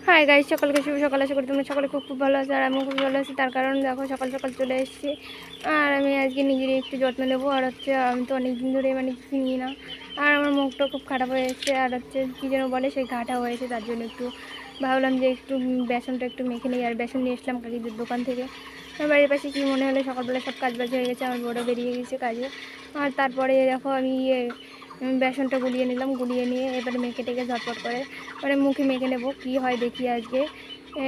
Hi guys, সকালকে শুভ সকাল। আশা করি তোমরা সকালে খুব খুব ভালো আছো, আর আমিও খুব ভালো আছি। তার কারণ দেখো সকাল সকাল চলে এসেছি, আর আমি আজকে নিজের একটু যত্ন নেবো। আর হচ্ছে আমি তো অনেক দিন ধরে মানে কিছু নিই না, আর আমার মুখটা খুব খারাপ হয়ে এসেছে, আর হচ্ছে কী যেন বলে সেই ঘাটা হয়েছে। তার জন্য একটু ভাবলাম যে একটু বেসনটা একটু মেখে নিই, আর বেসন নিয়ে এসলাম কাকিদের দোকান থেকে। আমার বাড়ির পাশে কী মনে হলো সকালবেলা সব কাজ বাজ হয়ে গেছে, আমার বড় বেরিয়ে গেছে কাজে। আর তারপরে দেখো আমি বেসনটা গুলিয়ে নিলাম, গুলিয়ে নিয়ে এবারে মেখে টেকে ঝটপট করে মানে মুখে মেখে নেবো। কী হয় দেখি আজকে,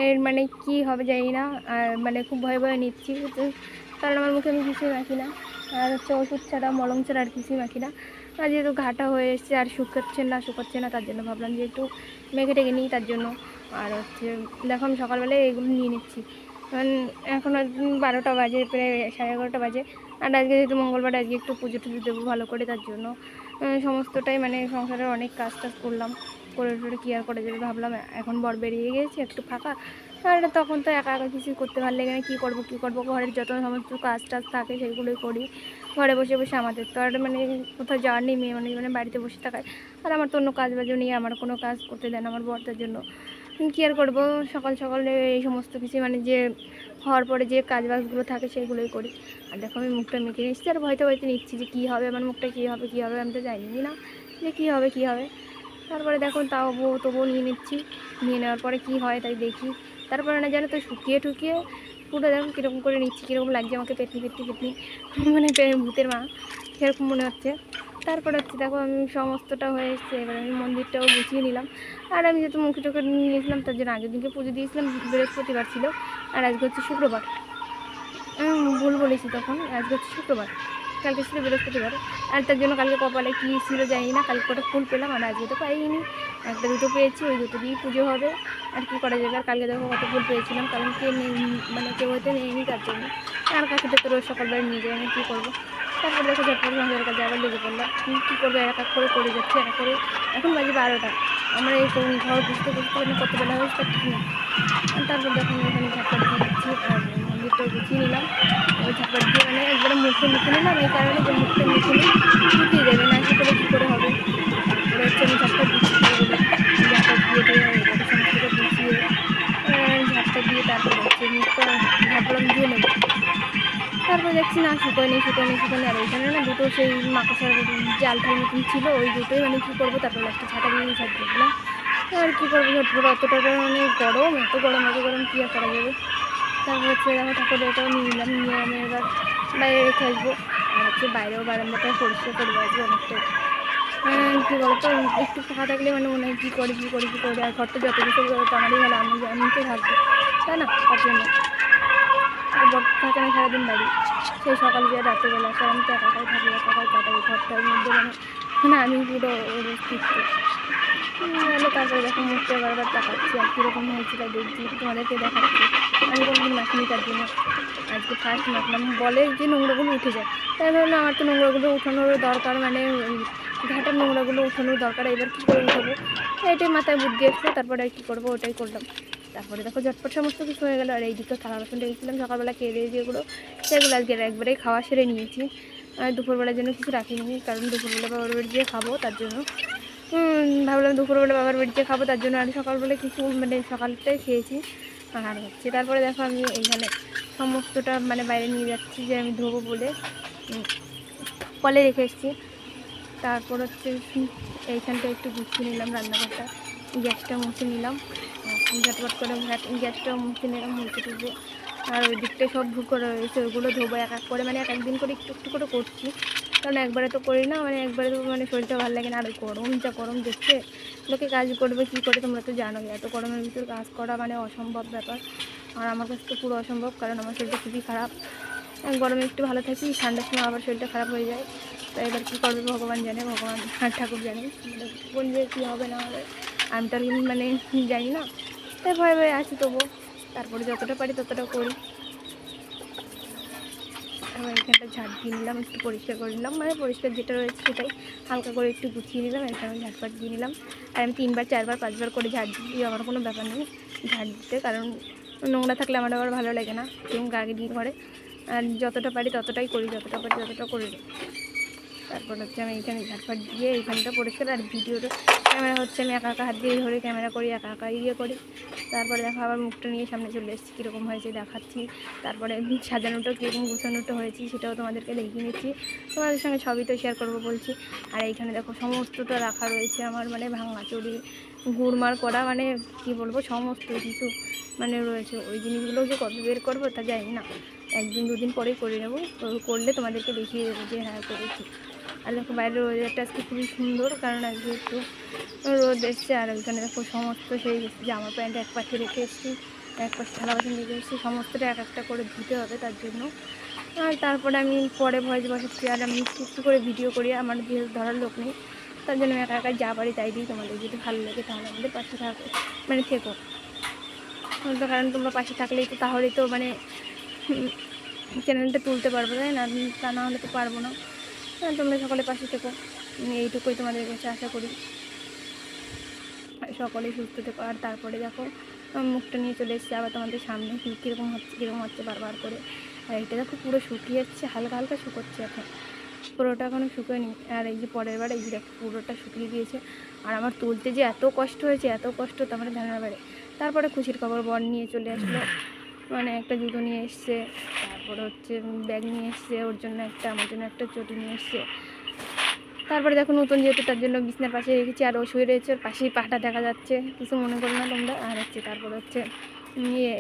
এর মানে কী হবে জানি না। আর মানে খুব ভয়ে ভয়ে নিচ্ছি, কারণ আমার মুখে আমি কিছুই মাখি না, আর হচ্ছে ওষুধ ছাড়া মলম ছাড়া আর কিছুই মাখি না। আর যেহেতু ঘাটা হয়ে এসছে আর শুকাচ্ছে না, তার জন্য ভাবলাম যে একটু মেখে টেকে নিই তার জন্য। আর হচ্ছে দেখো আমি সকালবেলায় এগুলো নিয়ে নিচ্ছি, কারণ এখন 12টা বাজে, প্রায় 11:30 বাজে। আর আজকে যেহেতু মঙ্গলবার, আজকে একটু পুজো টুজো দেবো ভালো করে, তার জন্য সমস্তটাই মানে সংসারের অনেক কাজ টাজ করলাম, করে টোরে কী আর করে যাবে। ভাবলাম এখন বর বেরিয়ে গিয়েছে একটু ফাঁকা, আর তখন তো একা একা কিছু করতে ভালো লাগে না। কী করবো, ঘরের যত সমস্ত কাজ টাজ থাকে সেগুলোই করি। ঘরে বসে বসে আমাদের তো আর মানে কোথাও যাওয়ার নেই, মেয়ে মানে মানে বাড়িতে বসে থাকায়। আর আমার তো অন্য কাজ বাজও নেই, আমার কোনো কাজ করতে দেন আমার বরটার জন্য। কী আর করবো, সকাল সকালে এই সমস্ত কিছু মানে যে হওয়ার পরে যে কাজ বাজগুলো থাকে সেগুলোই করি। আর দেখো আমি মুখটা মেখে নিচ্ছি, আর ভয়তে নিচ্ছি যে কী হবে, আমার মুখটা কী হবে আমি তো জানি না যে কী হবে। তারপরে দেখো তবুও নিয়ে নিচ্ছি, নিয়ে নেওয়ার পরে কী হয় তাই দেখি। তারপরে না জানো তো শুকিয়ে টুকিয়ে পুরো দেখো কীরকম করে নিচ্ছি, কীরকম লাগছে আমাকে, পেটনি মানে ভূতের মা সেরকম মনে হচ্ছে। তারপরে হচ্ছে দেখো আমি সমস্তটা হয়ে এসছে, এবার আমি মন্দিরটাও গুছিয়ে নিলাম। আর আমি যেহেতু মুখে টুকে নিয়েছিলাম, তার জন্য আগের দিনকে পুজো দিয়েছিলাম, বৃহস্পতিবার ছিল, আর আজকে হচ্ছে শুক্রবার। ভুল বলেছি তখন, আজকে হচ্ছে শুক্রবার, কালকে ছিল বৃহস্পতিবার। আর তার জন্য কালকে কপালে কী ছিল জানি না, কালকে কটা ফুল পেলাম, আর আজকে তো পাইনি। একটা দুটো পেয়েছি, ওই দুটো দিয়েই পুজো হবে, আর কী করা যাবে। আর কালকে দেখো কত ফুল পেয়েছিলাম, কারণ মানে কেউ হয়তো নেয়নি তার জন্য। আর কাকিটা তো রোজ সকালবেলা নিয়ে যায়, আমি কী করবো। তারপর দেখো ঝটপট সংসারের কাজে আবার লেগে পড়লাম। কী করবো, এক এক করে যাচ্ছে, এক এক করে। এখন বাজে 12টা, আমার এই ঘর বুঝতে মানে কত বেলা হয়েছে তার ঠিক নেই। তারপর দেখো আমি এখানে ঝটপট দিয়ে দিচ্ছি, আর মন্দিরটাও গুছিয়ে নিলাম। এবার ঝটপট দিয়ে মানে একবারে মুখে মুখে নিলাম, এই কারণে যে মুখটা মুখে নিই শুকিয়ে যাবে, না শুকলে কী করে হবে। তারপরে হচ্ছে আমি ঝটপট দিচ্ছি ফুলগুলো, ঝটপট দিয়ে এবারে সমস্তটা গুছিয়ে ঝাপটা দিয়ে তারপরে হচ্ছে মুখটা ভাবলাম ধুয়ে নেবো। তারপর দেখছি না শুকোয়নি। আর ওইখানে না দুটো সেই মাকড়সার জাল ঠাল মতন ছিল, ওই দুটোই মানে কী করবো। তারপর একটা ঝাঁটা দিয়ে ঝাঁট দিলাম, আর কী করবো ঝটপট, অতটা মানে এত গরম কী আর করা যাবে। তারপর হচ্ছে দেখো ঠাকুর এটাও নিয়ে নিলাম, নিয়ে আমি এবার বাইরে রেখে আসবো। আর হচ্ছে বাইরেও বারান্দাটাও পরিষ্কার করবো আজকে অনেকটাই। কী বলতো, একটু ফাঁকা থাকলে মানে মনে হয় কী করি। আর ঘরটা যত কিছু তো আমারই ভালো, আমি তো থাকবো, তাই না, তার জন্য। আর বর থাকে না সারাদিন বাড়ি, সেই সকালে যায় রাত্রেবেলা আসে, আমি তো একাই থাকি, একাই কাটাই ঘরটার মধ্যে, মানে আমি পুরো ওর অস্তিত্ব। তারপরে দেখো মুখটা বারবার তাকাচ্ছি, আর কীরকম হয়েছে তাই দেখছি, তোমাদেরকে দেখাচ্ছি। আমি কোনোদিন মাখিনি, তার জন্য আজকে ফার্স্ট মাখলাম। বলে যে নোংরাগুলো উঠে যায়, তাই ভাবলাম আমার তো নোংরাগুলো উঠানোর দরকার, মানে ঘাটার নোংরাগুলো উঠানোর দরকার। এবার কী করে উঠাবো, এটাই মাথায় বুদ্ধি আসলো। তারপরে আর কী করবো, ওটাই করলাম। তারপরে দেখো ঝটপট সমস্ত কিছু হয়ে গেলো। আর এইদিকে থালা বাসন রেখেছিলাম সকালবেলা খেয়ে যেগুলো, সেগুলো আজকে একবারেই খাওয়া সেরে নিয়েছি। দুপুরবেলার জন্য কিছু রাখিনি, কারণ দুপুরবেলা বাবার বাড়ি যেয়ে খাবো, তার জন্য ভাবলাম দুপুরবেলা বাবার বাড়িতে খাবো, তার জন্য আর সকালবেলা কিছু মানে সকালটাই খেয়েছি। আর হচ্ছে তারপরে দেখো আমি এইখানে সমস্তটা মানে বাইরে নিয়ে যাচ্ছি, যে আমি ধোবো বলে কলে রেখে এসেছি। তারপর হচ্ছে এইখানটা একটু গুছিয়ে নিলাম, রান্নাঘরটা, গ্যাসটা মুছে নিলাম, ঝটপট করে গ্যাসটাও মুছে নিলাম, মুছে টুছে। আর ওই দিকটা সব করে রয়েছে, ওইগুলো ধোবো এক এক করে, মানে এক একদিন করে একটু করে করছি, কারণ একবারে তো করি না, মানে একবারে তো মানে শরীরটা ভালো লাগে না। আর গরম দেখছে, লোকে কাজ করবে কী করে, তোমরা তো জানোই, এত গরমের ভিতর কাজ করা মানে অসম্ভব ব্যাপার। আর আমার কাছে তো পুরো অসম্ভব, কারণ আমার শরীরটা খুবই খারাপ। গরমে একটু ভালো থাকি, ঠান্ডার সময় আবার শরীরটা খারাপ হয়ে যায়। তো এবার কী করবে ভগবান জানে, ভগবান আর ঠাকুর জানে, মানে কোন যে কী হবে না হবে, আমি তো আর মানে জানি না, তাই ভয়ে আছি তবুও। তারপরে যতটা পারি ততটা করি। আবার এখানটা ঝাঁট দিয়ে নিলাম, একটু পরিষ্কার করে নিলাম, মানে পরিষ্কার যেটা রয়েছে সেটাই হালকা করে একটু গুছিয়ে নিলাম। এখানে ঝাঁটপাট দিয়ে নিলাম, আর আমি 3বার 4বার 5বার করে ঝাঁট দিই, আমার কোনো ব্যাপার নেই ঝাঁট দিতে, কারণ নোংরা থাকলে আমার আবার ভালো লাগে না, কেউ গা গিয়ে করে। আর যতটা পারি ততটাই করি, যতটা পারি ততটা করে নিই। তারপর হচ্ছে আমি এইখানে ঝাটপাট দিয়ে এইখানটা পরিষ্কার, আর ভিডিওটা ক্যামেরা হচ্ছে আমি একা একা হাত দিয়ে ধরে ক্যামেরা করি, একা একা করি। তারপরে দেখো আবার মুখটা নিয়ে সামনে চলে এসেছি, কীরকম হয়েছে দেখাচ্ছি। তারপরে সাজানোটা কীরকম গুছানোটা হয়েছে সেটাও তোমাদেরকে দেখিয়ে নিচ্ছি, তোমাদের সঙ্গে সবই তো শেয়ার করবো বলছি। আর এইখানে দেখো সমস্তটা রাখা রয়েছে আমার, মানে ভাঙাচুরি গুড়মার করা, মানে কি বলবো, সমস্ত কিছু মানে রয়েছে। ওই জিনিসগুলো যে কবে বের করবো তা জানি না, 1-2 দিন পরেই করে নেবো, করলে তোমাদেরকে দেখিয়ে দেবো যে হ্যাঁ করেছি। আর দেখো বাইরের ওয়েদারটা আজকে খুবই সুন্দর, কারণ আজকে একটু রোদ এসছে। আর ওইখানে দেখো সমস্ত সেই জামা প্যান্ট এক পাশে রেখে এসেছি, এক পাশে থালা বাসন রেখে এসেছি, সমস্তটা এক একটা করে ধুতে হবে তার জন্য। আর তারপরে আমি পরে ভয়েস বসাচ্ছি, আর আমি একটু করে ভিডিও করি, আমার যেহেতু ধরার লোক নেই তার জন্য আমি একা একা যা পারি তাই দিই। তোমাদের যদি ভালো লাগে তাহলে আমাদের পাশে থাকো, মানে থেকো, কারণ তোমরা পাশে থাকলেই তো তাহলেই তো মানে চ্যানেলটা তুলতে পারবো, তাই না? তা না হলে তো পারবো না। তোমরা সকলে পাশে থেকো, এইটুকুই তোমাদের কাছে আশা করি। সকলেই সুস্থ থেকো। আর তারপরে দেখো মুখটা নিয়ে চলে এসেছি আবার তোমাদের সামনে, কীরকম হচ্ছে বারবার করে। আর এটা দেখো পুরো শুকিয়ে যাচ্ছে, হালকা হালকা শুকোচ্ছে এখন, পুরোটা এখনও শুকোয়নি। আর এই যে পরের বার এই যে দেখো পুরোটা শুকিয়ে গিয়েছে। আর আমার তুলতে যে এত কষ্ট হয়েছে, এত কষ্ট তারপরে ধানের বাড়ে। তারপরে খুশির খবর, বর নিয়ে চলে আসলো, মানে একটা জুতো নিয়ে এসছে, তারপরে হচ্ছে ব্যাগ নিয়ে এসছে ওর জন্য একটা, আমার জন্য একটা চটি নিয়ে এসছে। তারপরে দেখো নতুন যেহেতু তার জন্য বিছনার পাশে রেখেছি, আর ও শুয়ে রয়েছে, ওর পাশেই পাটা দেখা যাচ্ছে, কিছু মনে করো না তোমরা। আর হচ্ছে তারপরে হচ্ছে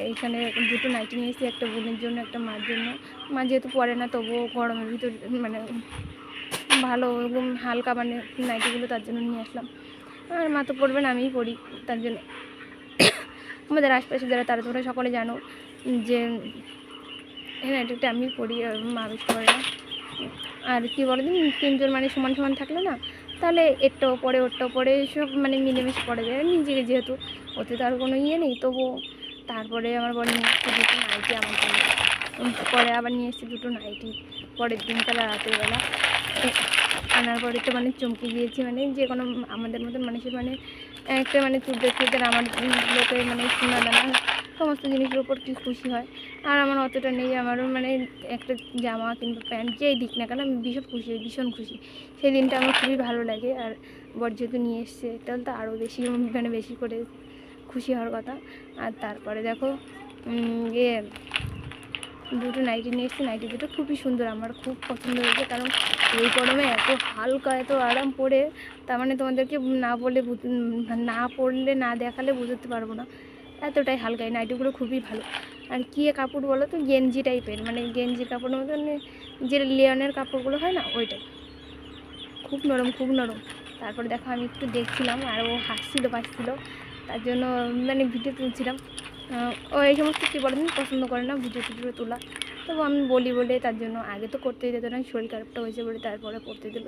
এইখানে 2টো নাইটি নিয়ে এসেছি, একটা বোনের জন্য একটা মার জন্য। মা যেহেতু পরে না তবুও গরমের ভিতর মানে ভালো এরকম হালকা মানে নাইটিগুলো তার জন্য নিয়ে আসলাম। আর মা তো পরবে না, আমিই পরি তার জন্য। আমাদের আশপাশে যারা তারা তোমরা সকলে জানো যে এই নাইটিটা আমি পরি, মা বেশি পরে না। আর কি বলো দিন, 3জন মানে সমান সমান থাকলে না, তাহলে একটাও পরে ওরটাও পরে সব মানে মিলেমিশে পড়ে যায়। নিজেকে যেহেতু ওতে তো আর কোনো ইয়ে নেই, তবু তারপরে আমার বর নিয়ে এসছে 2টো নাইটি আমার জন্য, পরে আবার নিয়ে এসছে 2টো নাইটি পরের দিন তারা রাতের বেলা। আনার পরে তো মানে চমকে গিয়েছি, মানে যে কোনো আমাদের মতন মানুষের মানে একটা মানে চুল দেখতে আমার লোকে মানে সোনা দানা সমস্ত জিনিসের উপর কি খুশি হয়। আর আমার অতটা নেই, আমারও মানে একটা জামা কিংবা প্যান্ট যেই দিক না কেন আমি ভীষণ খুশি, ভীষণ খুশি। সেই দিনটা আমার খুবই ভালো লাগে। আর বর যেহেতু নিয়ে এসছে তাহলে তো আরও বেশি, মানে বেশি করে খুশি হওয়ার কথা। আর তারপরে দেখো 2টো নাইটি নিয়ে এসেছি, নাইটি দুটো খুবই সুন্দর, আমার খুব পছন্দ হয়েছে। কারণ এই গরমে এত হালকা এত আরাম পরে, তার মানে তোমাদেরকে না বলে না পরলে না দেখালে বুঝতে পারবো না, এতটাই হালকা। এই নাইটিগুলো খুবই ভালো। আর কী কাপড় বলো তো, গেঞ্জি টাইপের, মানে গেঞ্জি কাপড়ের মতন যে লিওনের কাপড়গুলো হয় না, ওইটাই খুব নরম, খুব নরম। তারপরে দেখো আমি একটু দেখছিলাম, আর ও হাসছিল পাচ্ছিল, তার জন্য মানে ভিডিও তুলছিলাম। ও এই সমস্ত কী বলেন পছন্দ করে না ভিডিও টিডিও তোলা, তবু আমি বলি বলে তার জন্য। আগে তো করতেই দিত না, শরীর খারাপটা হয়েছে বলে তারপরে করতে দিল।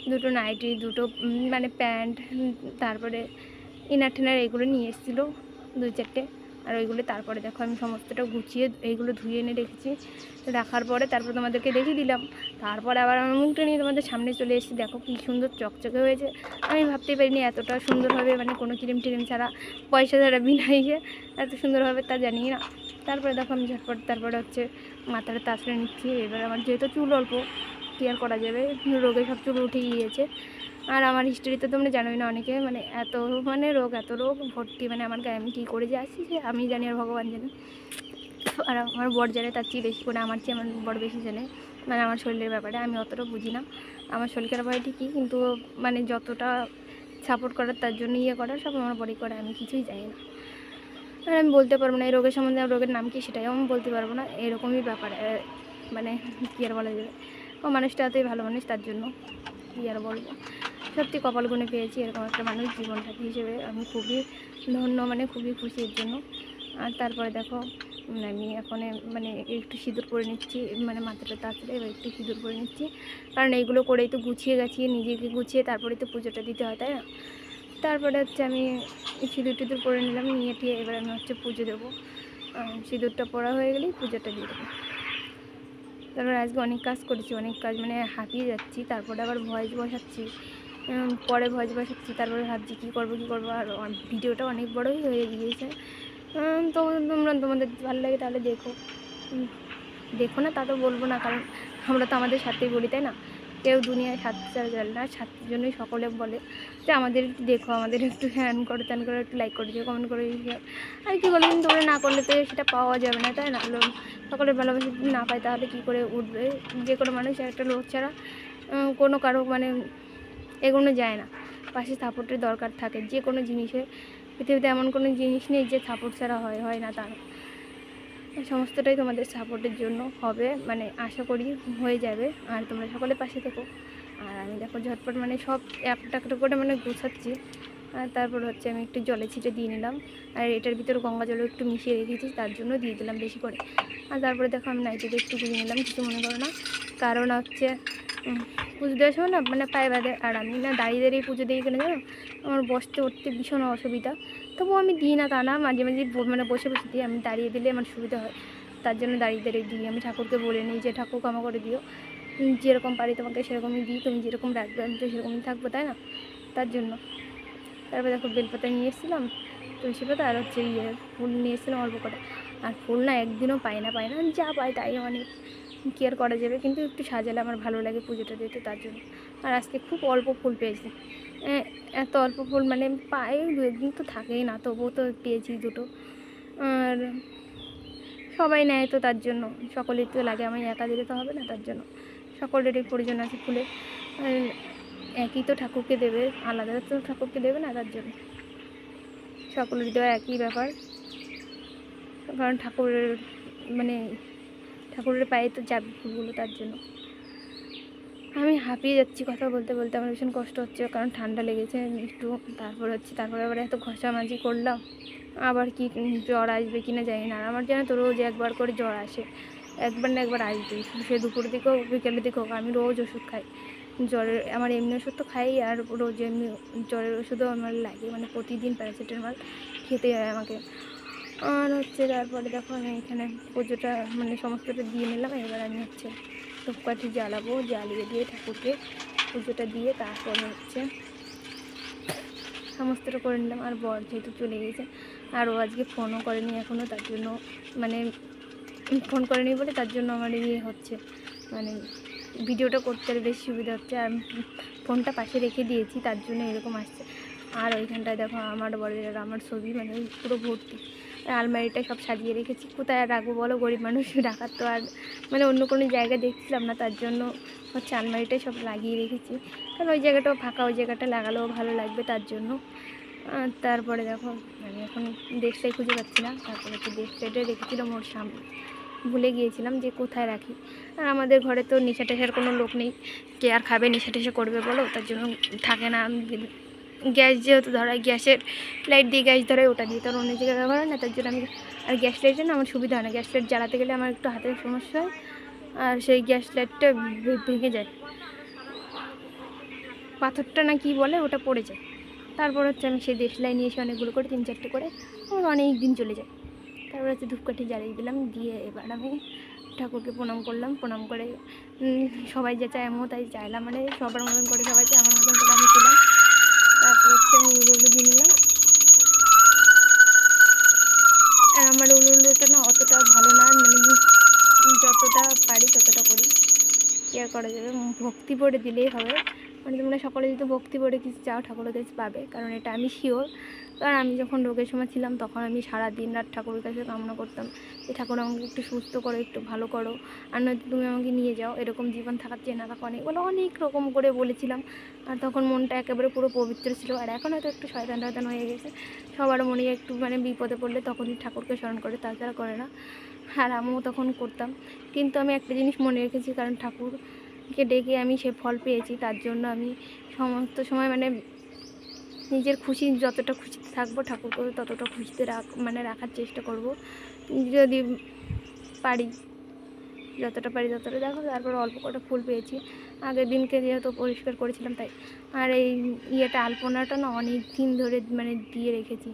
2টো নাইটি, 2টো মানে প্যান্ট, তারপরে ইনার টিনার এইগুলো নিয়ে এসেছিলো 2-4টে। আর ওইগুলো তারপরে দেখো আমি সমস্তটা গুছিয়ে এইগুলো ধুয়ে এনে রেখেছি, রাখার পরে তারপর তোমাদেরকে দেখিয়ে দিলাম। তারপরে আবার আমার মুখটা নিয়ে তোমাদের সামনে চলে এসেছি, দেখো কী সুন্দর চকচকে হয়েছে। আমি ভাবতেই পারিনি এতটা সুন্দর হবে, মানে কোনো ক্রিম টিরিম ছাড়া, পয়সা ছাড়া, বিনা ইয়ে এত সুন্দর হবে তা জানি না। তারপরে দেখো আমি ঝটপট তারপরে হচ্ছে মাথাটা তাছড়ে নিচ্ছি। এবার আমার যেহেতু চুল অল্প, কী আর করা যাবে, রোগে সব চুল উঠে গিয়েছে। আর আমার হিস্টোরিতে তোমরা জানোই না, অনেকে মানে এত মানে এত রোগ ভর্তি, মানে আমার গায়ে আমি কী করে যে আসছি সে আমি জানি আর ভগবান জানে। আর আমার বর জানে, তার চেয়ে বেশি করে আমার চেয়ে আমার বর বেশি জানে, মানে আমার শরীরের ব্যাপারে আমি অতটা বুঝি না। আমার শরীর খারাপ হয় ঠিকই, কিন্তু মানে যতটা সাপোর্ট করার তার জন্য ইয়ে করার সব আমার বড়ি করে, আমি কিছুই জানি না। আর আমি বলতে পারবো না এই রোগের সম্বন্ধে, রোগের নাম কি সেটাই আমি বলতে পারবো না, এরকমই ব্যাপার। মানে কী আর বলা যাবে, ও মানুষটা এতই ভালো মানুষ, তার জন্য কী আর বলবো। সত্যি কপাল গুনে পেয়েছি এরকম একটা মানুষ জীবনসাথী হিসেবে, আমি খুবই ধন্য, মানে খুবই খুশি এর জন্য। আর তারপরে দেখো আমি এখন মানে একটু সিঁদুর পরে নিচ্ছি, মানে মাথাটা তাছাড়া এবার একটু সিঁদুর পরে নিচ্ছি, কারণ এইগুলো করেই তো গুছিয়ে গাছিয়ে নিজেকে গুছিয়ে তারপরে তো পুজোটা দিতে হয়, তাই না? তারপরে হচ্ছে আমি সিঁদুর টিঁদুর পরে নিলাম, নিয়ে টিয়ে এবার আমি হচ্ছে পুজো দেবো। সিঁদুরটা পরা হয়ে গেলেই পুজোটা দিয়ে দেবো। তারপরে আজকে অনেক কাজ করেছি, অনেক কাজ মানে হাঁপিয়ে যাচ্ছি। তারপরে আবার ভয়েস বসাচ্ছি, পরে ভয়েস বসাচ্ছি, তারপরে ভাবছি কী করবো। আর ভিডিওটা অনেক বড়োই হয়ে গিয়েছে। তো তোমাদের ভালো লাগে তাহলে দেখো না তা তো বলবো না, কারণ আমরা তো আমাদের সাথেই বলি, তাই না? কেউ দুনিয়ায় স্বার্থ ছাড়া চলে না। স্বার্থের জন্যই সকলে বলে যে আমাদের একটু দেখো, আমাদের একটু হ্যান করো ত্যান করো, একটু লাইক করে দিও, কমেন্ট করে দিও। আর কী বলো, কিন্তু তোমরা না করলে তো সেটা পাওয়া যাবে না, তাই না? সকলের ভালোবাসা যদি না পায় তাহলে কী করে উঠবে? যে কোনো মানুষ একটা লোক ছাড়া কোনো কারো মানে এগোনো যায় না। পাশে সাপোর্টের দরকার থাকে যে কোনো জিনিসে। পৃথিবীতে এমন কোনো জিনিস নেই যে সাপোর্ট ছাড়া হয় না, তা না। সমস্তটাই তোমাদের সাপোর্টের জন্য হবে, মানে আশা করি হয়ে যাবে। আর তোমরা সকলে পাশে থেকো। আর আমি দেখো ঝটপট মানে সব একটা একটা করে মানে গোছাচ্ছি। আর তারপর হচ্ছে আমি একটু জলে ছিটে দিয়ে নিলাম। আর এটার ভিতরে গঙ্গা জলও একটু মিশিয়ে রেখেছি, তার জন্য দিয়ে দিলাম বেশি করে। আর তারপরে দেখো আমি নাইটিতে একটু গুঁজে নিলাম, কিছু মনে করো না। কারণ হচ্ছে পুজো দেওয়ার সময় না মানে পায়ে বাঁধে। আর আমি না দাঁড়িয়ে দাঁড়িয়ে পুজো দিই কেন জানো? আমার বসতে উঠতে ভীষণ অসুবিধা। তবুও আমি দিই না তা না, মাঝে মাঝে মানে বসে বসে দিই। আমি দাঁড়িয়ে দিলে আমার সুবিধা হয়, তার জন্য দাঁড়িয়ে দাঁড়িয়ে দিই। আমি ঠাকুরকে বলে নিই যে ঠাকুর ক্ষমা করে দিও, যেরকম পারি তোমাকে সেরকমই দিই, তুমি যেরকম রাখবে আমি তো সেরকমই থাকবো, তাই না? তার জন্য। তারপরে দেখো বেলপাতা নিয়ে এসেছিলাম, তুলসী পাতা, আর হচ্ছে ফুল নিয়ে এসেছিলাম অল্প করে। আর ফুল না একদিনও পাই না, যা পাই তাই অনেক কেয়ার করা যাবে, কিন্তু একটু সাজালে আমার ভালো লাগে পুজোটা দিতে, তার জন্য। আর আজকে খুব অল্প ফুল পেয়েছি। এত অল্প ফুল মানে পাই দু একদিন তো থাকেই না, তবুও তো পেয়েছি দুটো। আর সবাই নেয় তো, তার জন্য সকলের তো লাগে, আমি একা দিলে তো হবে না, তার জন্য সকলেরই প্রয়োজন আছে ফুলের। একই তো ঠাকুরকে দেবে, আলাদা তো ঠাকুরকে দেবে না, তার জন্য সকলের দেওয়া একই ব্যাপার। কারণ ঠাকুরের মানে ঠাকুরের পায়ে তো যাবে ফুলগুলো, তার জন্য। আমি হাঁপিয়ে যাচ্ছি কথা বলতে বলতে, আমার ভীষণ কষ্ট হচ্ছে, কারণ ঠান্ডা লেগেছে একটু। তারপরে আবার এত ঘষামাজি করলাম, আবার কি জ্বর আসবে কিনা জানি না। আর আমার জানো তো রোজ একবার করে জ্বর আসে, একবার না একবার আসবেই, সে দুপুরের দিকে হোক বিকেলের দিকে হোক। আমি রোজ ওষুধ খাই জ্বরের, আমার এমনি ওষুধ তো খাই, আর রোজ এমনি জ্বরের ওষুধও আমার লাগে, মানে প্রতিদিন প্যারাসিটামল খেতে হয় আমাকে। আর হচ্ছে তারপরে দেখো আমি এখানে পুজোটা মানে সমস্তটা দিয়ে নিলাম। এবার আমি হচ্ছে ধূপকাঠি জ্বালাবো, জ্বালিয়ে দিয়ে ঠাকুরকে পুজোটা দিয়ে তারপরে হচ্ছে সমস্তটা করে নিলাম। আর বর যেহেতু চলে গেছে, আর ও আজকে ফোনও করেনি এখনও, তার জন্য মানে ফোন করেনি বলে তার জন্য আমার ইয়ে হচ্ছে, মানে ভিডিওটা করতে বেশি সুবিধা হচ্ছে। আর ফোনটা পাশে রেখে দিয়েছি, তার জন্য এরকম আসছে। আর ওইখানটায় দেখো আমার বরের আমার ছবি মানে পুরো ভর্তি। আলমারিটা সব সাজিয়ে রেখেছি, কোথায় আর রাখবো বলো, গরিব মানুষ রাখার তো আর মানে অন্য কোনো জায়গায় দেখছিলাম না, তার জন্য হচ্ছে আলমারিটাই সব লাগিয়ে রেখেছি। কারণ ওই জায়গাটাও ফাঁকা, ওই জায়গাটা লাগালেও ভালো লাগবে, তার জন্য। তারপরে দেখো আমি এখন ডেস্কটাই খুঁজে পাচ্ছি না, তারপরে হচ্ছে ডেস্কটা রেখেছিলাম ওর সামনে, ভুলে গিয়েছিলাম যে কোথায় রাখি। আর আমাদের ঘরে তো নেশা টেশার কোনো লোক নেই, কে আর খাবে নেশা টেশা করবে বলো, তার জন্য থাকে না। গ্যাস যেহেতু ধরায়, গ্যাসের লাইট দিয়ে গ্যাস ধরায়, ওটা দিয়ে তো আর অন্য জায়গায় ব্যবহার হয় না, তার জন্য আমি আর গ্যাস লাইটের না আমার সুবিধা হয় না। গ্যাস লাইট জ্বালাতে গেলে আমার একটু হাতের সমস্যা হয়, আর সেই গ্যাস লাইটটা ভেঙে যায়, পাথরটা না কি বলে ওটা পড়ে যায়। তারপর হচ্ছে আমি সেই দেশলাই নিয়ে এসে অনেকগুলো করে 3-4টে করে আমার অনেক দিন চলে যায়। তারপর হচ্ছে ধূপকাঠি জ্বালিয়ে দিলাম, দিয়ে এবার আমি ঠাকুরকে প্রণাম করলাম। প্রণাম করে সবাই যে চায় আমিও তাই চাইলাম, মানে সবার মতন করে সবাই চাই, আমার মতন করে আমি ছিলাম। তারপর হচ্ছে আমি উলুগুলো দিয়ে নিলাম। আর আমার উলুটা না অতটা ভালো না, মানে যতটা পারি ততটা করি, কেয়ার করা যাবে, ভক্তি ভরে দিলেই হবে। মানে তোমরা সকলে যদি ভক্তি ভরে কিছু চাও ঠাকুরের কাছে পাবে, কারণ এটা আমি শিওর। কারণ আমি যখন রোগের সময় ছিলাম তখন আমি সারা দিন রাত ঠাকুরের কাছে কামনা করতাম যে ঠাকুর আমাকে একটু সুস্থ করো, একটু ভালো করো, আর নয়তো তুমি আমাকে নিয়ে যাও, এরকম জীবন থাকার চেয়ে না থাকা অনেক বলে, অনেক রকম করে বলেছিলাম। আর তখন মনটা একেবারে পুরো পবিত্র ছিল। আর এখন হয়তো একটু শয়তান টয়তান হয়ে গেছে, সবার মনে একটু মানে বিপদে পড়লে তখনই ঠাকুরকে স্মরণ করে, তাছাড়া করে না। আর আমিও তখন করতাম, কিন্তু আমি একটা জিনিস মনে রেখেছি, কারণ ঠাকুরকে ডেকে আমি সে ফল পেয়েছি, তার জন্য আমি সমস্ত সময় মানে নিজের খুশি, যতটা খুশিতে থাকবো ঠাকুরকে ততটা খুশিতে রাখার চেষ্টা করব, যদি পারি, যতটা পারি ততটা। দেখো তারপর অল্প কটা ফুল পেয়েছি, আগের দিনকে যেহেতু পরিষ্কার করেছিলাম তাই। আর এই ইয়েটা আলপনাটা না অনেক দিন ধরে মানে দিয়ে রেখেছি।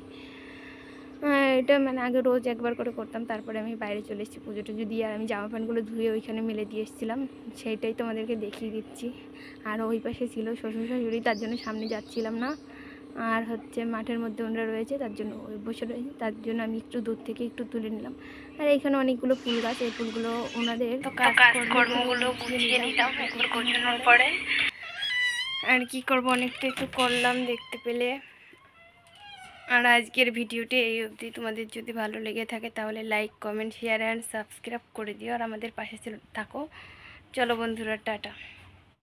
এটা মানে আগে রোজ একবার করে করতাম, তারপরে আমি বাইরে চলে এসেছি পুজো টুজো দিয়ে। আর আমি জামা প্যান্টগুলো ধুয়ে ওইখানে মেলে দিয়ে এসেছিলাম, সেইটাই তোমাদেরকে দেখিয়ে দিচ্ছি। আর ওই পাশে ছিল শ্বশুর শাশুড়ি, তার জন্য সামনে যাচ্ছিলাম না, আর হচ্ছে মাঠের মধ্যে ওনারা রয়েছে, তার জন্য ওই বসে রয়েছে, তার জন্য আমি একটু দূর থেকে একটু তুলে নিলাম। আর এখানে অনেকগুলো ফুল গাছ, এই ফুলগুলো ওনাদের তো কাজকর্মগুলো গুছিয়ে নিলাম একটু গোছানোর পরে। আর কি করব, অনেকটা একটু করলাম দেখতে পেলে। আর আজকের ভিডিওটি এই অবধি। তোমাদের যদি ভালো লেগে থাকে তাহলে like, comment, share and subscribe করে দিও, আর আমাদের পাশে থাকো। চলো বন্ধুরা, টাটা।